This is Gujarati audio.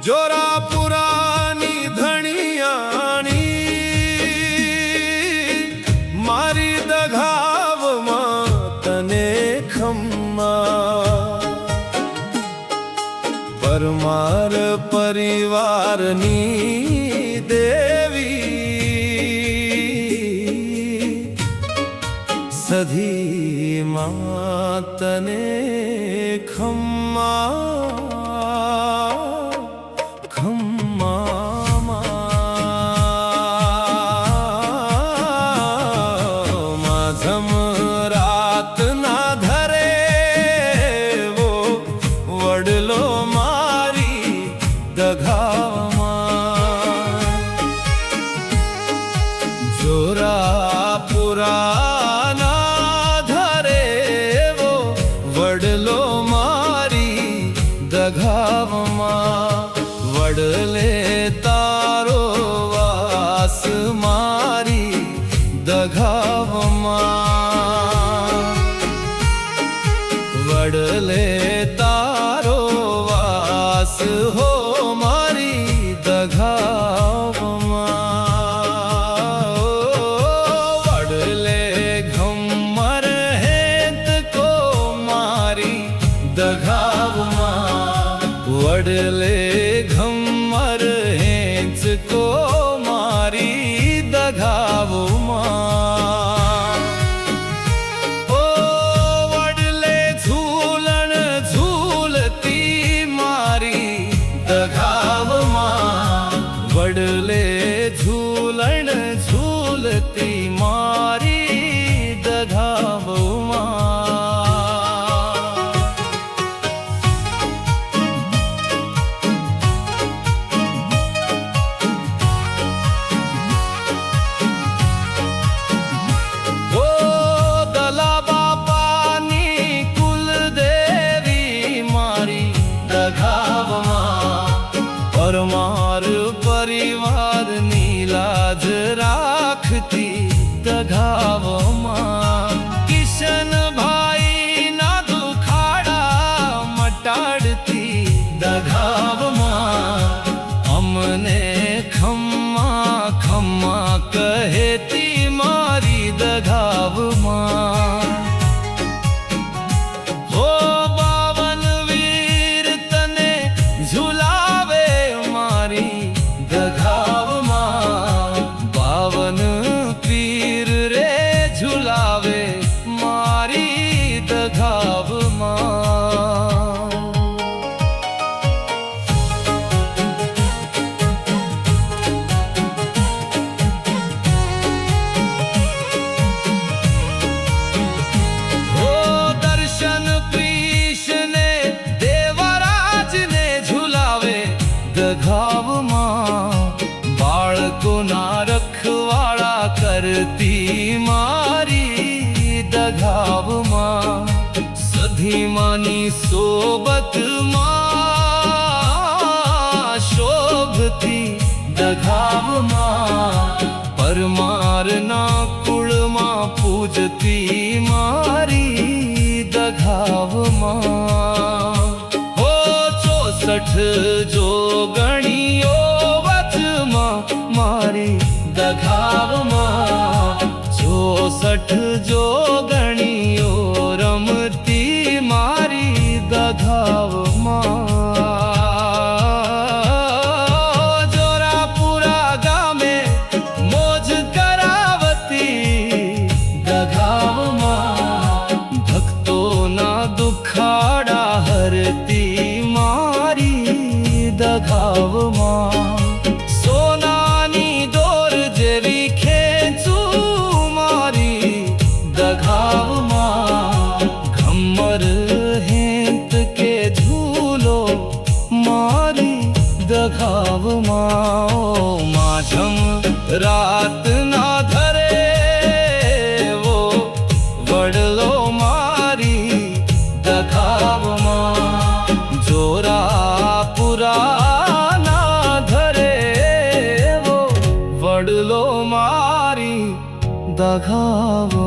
જોરા પુરાની ધણિયાણી મારી દઘાવમાં તને ખમ્મા પરમાર પરિવારની દેવી સધી માં તને ખમ્મા જોરા પુરાના ધરે વો વડલો મારી દઘાવમાં વડલે તારો વાસ મારી દઘાવમાં વડલે તારો વાસ હો મારી દઘાવમાં વડલે ઘમર હેંચ કો મારી દઘાવમાં ઓ વડલે ઝૂલણ ઝૂલતી મારી દઘાવમાં વડલે ઝૂલણ ઝૂલતી મારી દઘાવમાં પરમાર પરિવારની લાજ રાખતી દઘાવમાં કિશનભાઈ ના દુખાડા મટાડતી દઘાવમાં અમને ખમ્મા ખમ્મા કહેતી મારી દઘાવમાં ઝુલાવે મારી દઘાવમાં ઓ દર્શન કૃષ્ણે દેવરાજને ઝુલાવે દઘાવમાં બાળકોના રખવાળા કરતી મારી દઘાવમાં સધીમાની સોબતમાં શોભતી દઘાવમાં પરમારના કુળમાં પૂજતી મારી દઘાવમાં હો 64 જોગણીઓ વચમાં મારી દઘાવમાં 64 જોગણીઓ રમતી મારી દઘાવમાં જોરાપુરા ગામે મોજ કરાવતી દઘાવમાં ભક્તોના દુખાડા હરતી મારી દઘાવમાં દઘાવમાં માધમ રાત ના ધરે વો વડલો મારી દઘાવમાં જોરાપુરા ના ધરે વો વડલો મારી દઘાવો